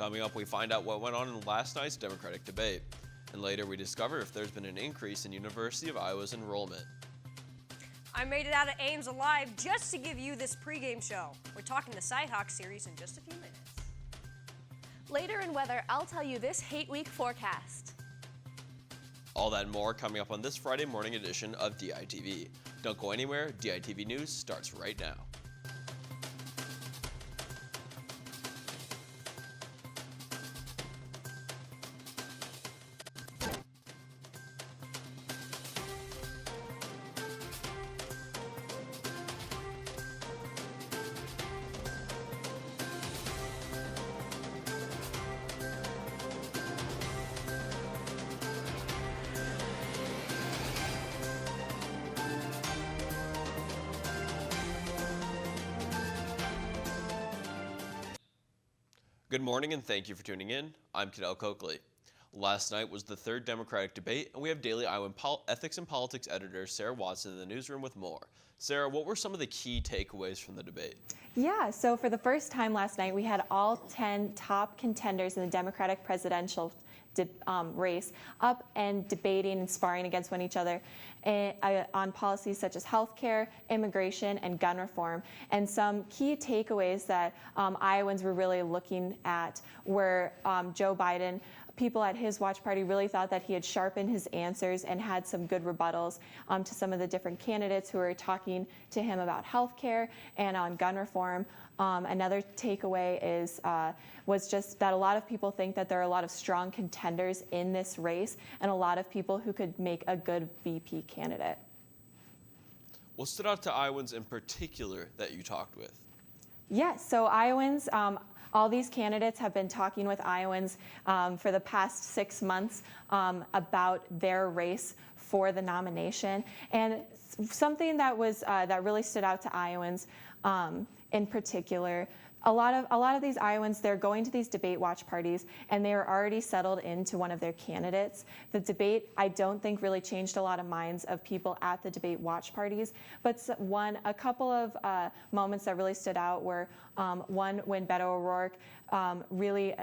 Coming up, we find out what went on in last night's Democratic debate. And later, we discover if there's been an increase in University of Iowa's enrollment. I made it out of Ames alive just to give you this pregame show. We're talking the Cyhawk series in just a few minutes. Later in weather, I'll tell you this hate week forecast. All that and more coming up on this Friday morning edition of DITV. Don't go anywhere, DITV News starts right now. Good morning and thank you for tuning in. I'm Cadell Coakley. Last night was the third Democratic debate, and we have Daily Iowan Ethics and Politics editor Sarah Watson in the newsroom with more. Sarah, what were some of the key takeaways from the debate? Yeah, so for the first time last night, we had all 10 top contenders in the Democratic presidential race up and debating and sparring against each other on policies such as healthcare, immigration, and gun reform. And some key takeaways that Iowans were really looking at were Joe Biden. People at his watch party really thought that he had sharpened his answers and had some good rebuttals to some of the different candidates who were talking to him about healthcare and on gun reform. Another takeaway was just that a lot of people think that there are a lot of strong contenders in this race and a lot of people who could make a good VP candidate. What stood out to Iowans in particular that you talked with? Yes, so Iowans, all these candidates have been talking with Iowans for the past 6 months about their race for the nomination. And something that was that really stood out to Iowans in particular, a lot of these Iowans, they're going to these debate watch parties and they are already settled into one of their candidates. The debate, I don't think, really changed a lot of minds of people at the debate watch parties, but a couple of moments that really stood out were one when Beto O'Rourke really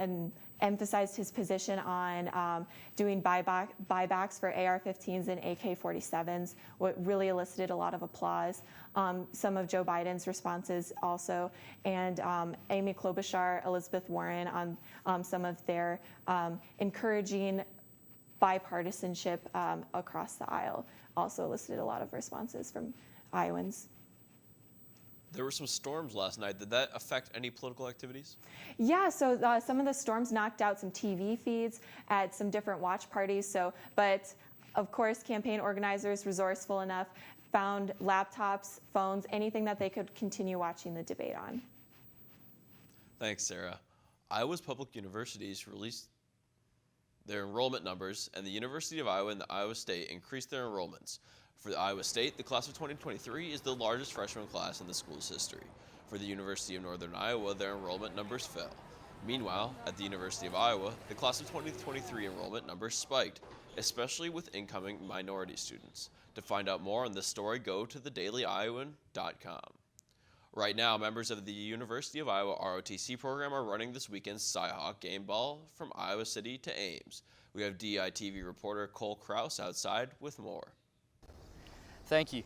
emphasized his position on doing buybacks for AR-15s and AK-47s, what really elicited a lot of applause. Some of Joe Biden's responses also, and Amy Klobuchar, Elizabeth Warren on some of their encouraging bipartisanship across the aisle also elicited a lot of responses from Iowans. There were some storms last night. Did that affect any political activities? Yeah, so some of the storms knocked out some TV feeds at some different watch parties. But of course, campaign organizers, resourceful enough, found laptops, phones, anything that they could continue watching the debate on. Thanks, Sarah. Iowa's public universities released their enrollment numbers, and the University of Iowa and the Iowa State increased their enrollments. For the Iowa State, the class of 2023 is the largest freshman class in the school's history. For the University of Northern Iowa, their enrollment numbers fell. Meanwhile, at the University of Iowa, the class of 2023 enrollment numbers spiked, especially with incoming minority students. To find out more on this story, go to thedailyiowan.com. Right now, members of the University of Iowa ROTC program are running this weekend's Cyhawk game ball from Iowa City to Ames. We have DITV reporter Cole Krause outside with more. Thank you.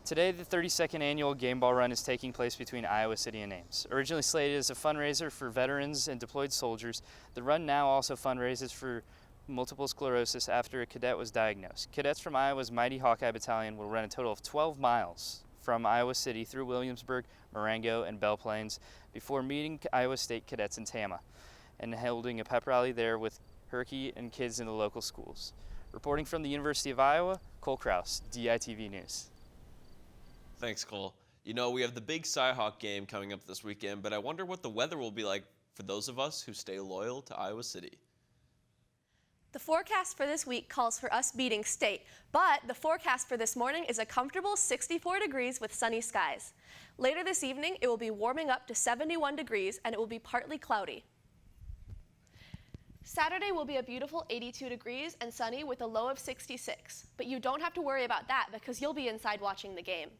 Today, the 32nd annual Game Ball Run is taking place between Iowa City and Ames. Originally slated as a fundraiser for veterans and deployed soldiers, the run now also fundraises for multiple sclerosis after a cadet was diagnosed. Cadets from Iowa's Mighty Hawkeye Battalion will run a total of 12 miles from Iowa City through Williamsburg, Marengo, and Belle Plaines before meeting Iowa State cadets in Tama and holding a pep rally there with Herky and kids in the local schools. Reporting from the University of Iowa, Cole Krause, DITV News. Thanks, Cole. You know, we have the big Cyhawk game coming up this weekend, but I wonder what the weather will be like for those of us who stay loyal to Iowa City. The forecast for this week calls for us beating state, but the forecast for this morning is a comfortable 64 degrees with sunny skies. Later this evening, it will be warming up to 71 degrees and it will be partly cloudy. Saturday will be a beautiful 82 degrees and sunny with a low of 66, but you don't have to worry about that because you'll be inside watching the game.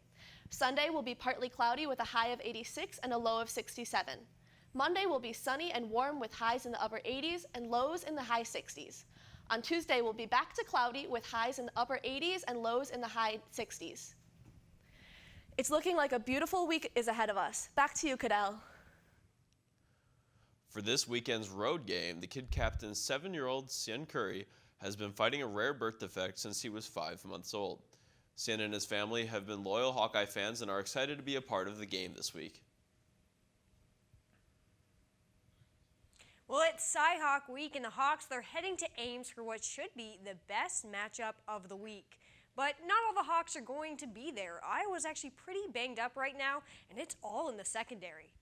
Sunday will be partly cloudy with a high of 86 and a low of 67. Monday will be sunny and warm with highs in the upper 80s and lows in the high 60s. On Tuesday, we'll be back to cloudy with highs in the upper 80s and lows in the high 60s. It's looking like a beautiful week is ahead of us. Back to you, Cadell. For this weekend's road game, the kid captain 7-year-old Sian Curry has been fighting a rare birth defect since he was 5 months old. Sian and his family have been loyal Hawkeye fans and are excited to be a part of the game this week. Well, it's Cy-Hawk week, and the Hawks, they're heading to Ames for what should be the best matchup of the week. But not all the Hawks are going to be there. Iowa's actually pretty banged up right now, and it's all in the secondary.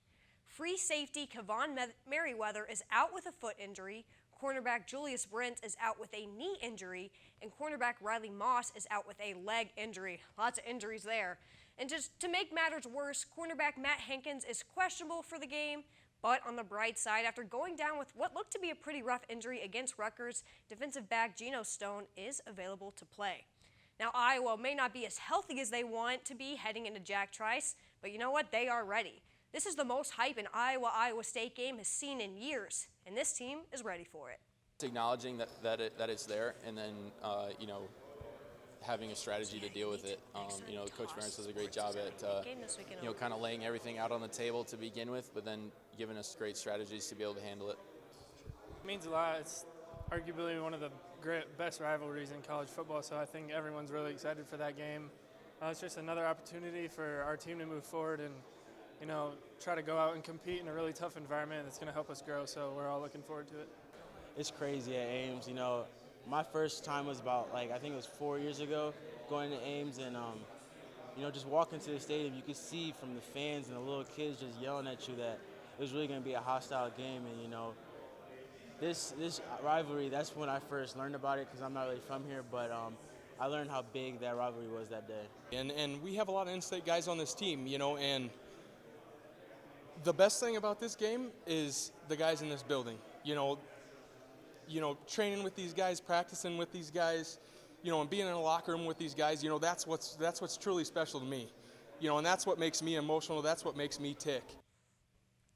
Free safety Kevon Merriweather is out with a foot injury, cornerback Julius Brent is out with a knee injury, and cornerback Riley Moss is out with a leg injury. Lots of injuries there. And just to make matters worse, cornerback Matt Hankins is questionable for the game. But on the bright side, after going down with what looked to be a pretty rough injury against Rutgers, defensive back Geno Stone is available to play. Now, Iowa may not be as healthy as they want to be heading into Jack Trice, but you know what? They are ready. This is the most hype an Iowa State game has seen in years, and this team is ready for it. It's acknowledging that it's there, and then having a strategy to deal with it. Coach Ferentz does a great job at kind of laying everything out on the table to begin with, but then giving us great strategies to be able to handle it. It means a lot. It's arguably one of the best rivalries in college football, so I think everyone's really excited for that game. It's just another opportunity for our team to move forward and try to go out and compete in a really tough environment that's going to help us grow, so we're all looking forward to it. It's crazy at Ames. My first time was about, I think it was 4 years ago, going to Ames, and just walking to the stadium, you could see from the fans and the little kids just yelling at you that it was really going to be a hostile game. And this rivalry, that's when I first learned about it, because I'm not really from here, but I learned how big that rivalry was that day. And we have a lot of in-state guys on this team, and the best thing about this game is the guys in this building. Training with these guys, practicing with these guys, and being in a locker room with these guys, that's what's truly special to me. And that's what makes me emotional. That's what makes me tick.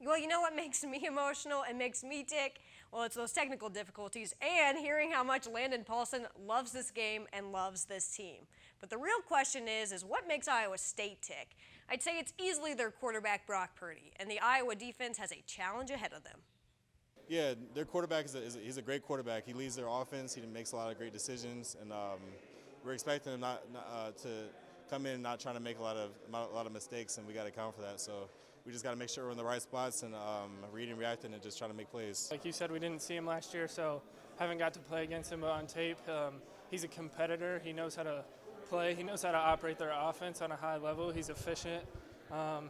Well, you know what makes me emotional and makes me tick? Well, it's those technical difficulties and hearing how much Landon Paulson loves this game and loves this team. But the real question is what makes Iowa State tick? I'd say it's easily their quarterback, Brock Purdy, and the Iowa defense has a challenge ahead of them. Yeah, their quarterback he's a great quarterback. He leads their offense. He makes a lot of great decisions, and we're expecting him not to come in not trying to make a lot of mistakes, and we got to account for that. So we just got to make sure we're in the right spots and reading, reacting, and just trying to make plays. Like you said, we didn't see him last year, so haven't got to play against him on tape. He's a competitor. He knows how to play. He knows how to operate their offense on a high level. He's efficient.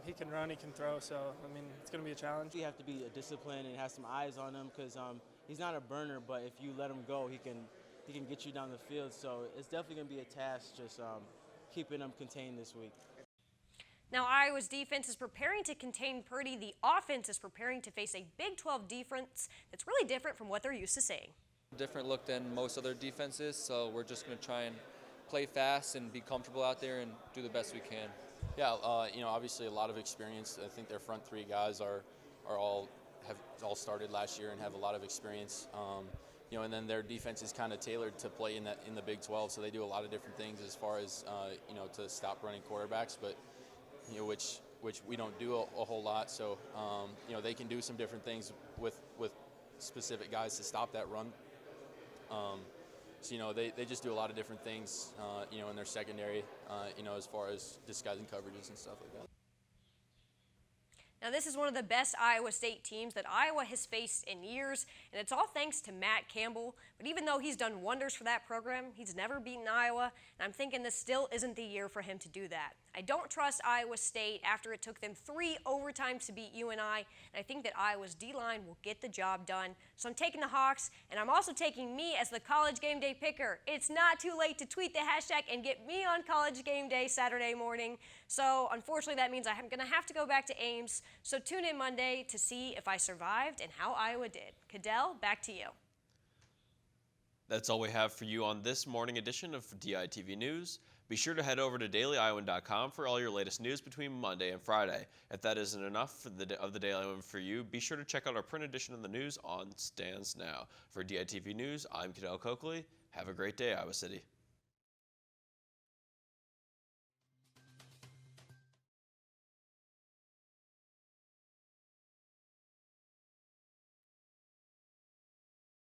He can run, he can throw, so, it's going to be a challenge. You have to be disciplined and have some eyes on him, because he's not a burner, but if you let him go, he can get you down the field. So it's definitely going to be a task just keeping him contained this week. Now, Iowa's defense is preparing to contain Purdy. The offense is preparing to face a Big 12 defense that's really different from what they're used to seeing. Different look than most other defenses, so we're just going to try and play fast and be comfortable out there and do the best we can. Yeah, obviously a lot of experience. I think their front three guys have all started last year and have a lot of experience. And then their defense is kind of tailored to play in the Big 12, so they do a lot of different things as far as to stop running quarterbacks, but which we don't do a whole lot. So they can do some different things with specific guys to stop that run. So, they just do a lot of different things, in their secondary, as far as disguising coverages and stuff like that. Now, this is one of the best Iowa State teams that Iowa has faced in years, and it's all thanks to Matt Campbell. But even though he's done wonders for that program, he's never beaten Iowa, and I'm thinking this still isn't the year for him to do that. I don't trust Iowa State after it took them 3 overtimes to beat UNI, and I think that Iowa's D-line will get the job done. So I'm taking the Hawks, and I'm also taking me as the College Game Day picker. It's not too late to tweet the hashtag and get me on College Game Day Saturday morning. So unfortunately, that means I'm going to have to go back to Ames. So tune in Monday to see if I survived and how Iowa did. Cadell, back to you. That's all we have for you on this morning edition of DITV News. Be sure to head over to dailyiowan.com for all your latest news between Monday and Friday. If that isn't enough of the Daily Iowan for you, be sure to check out our print edition of the news on stands now. For DITV News, I'm Cadell Coakley. Have a great day, Iowa City.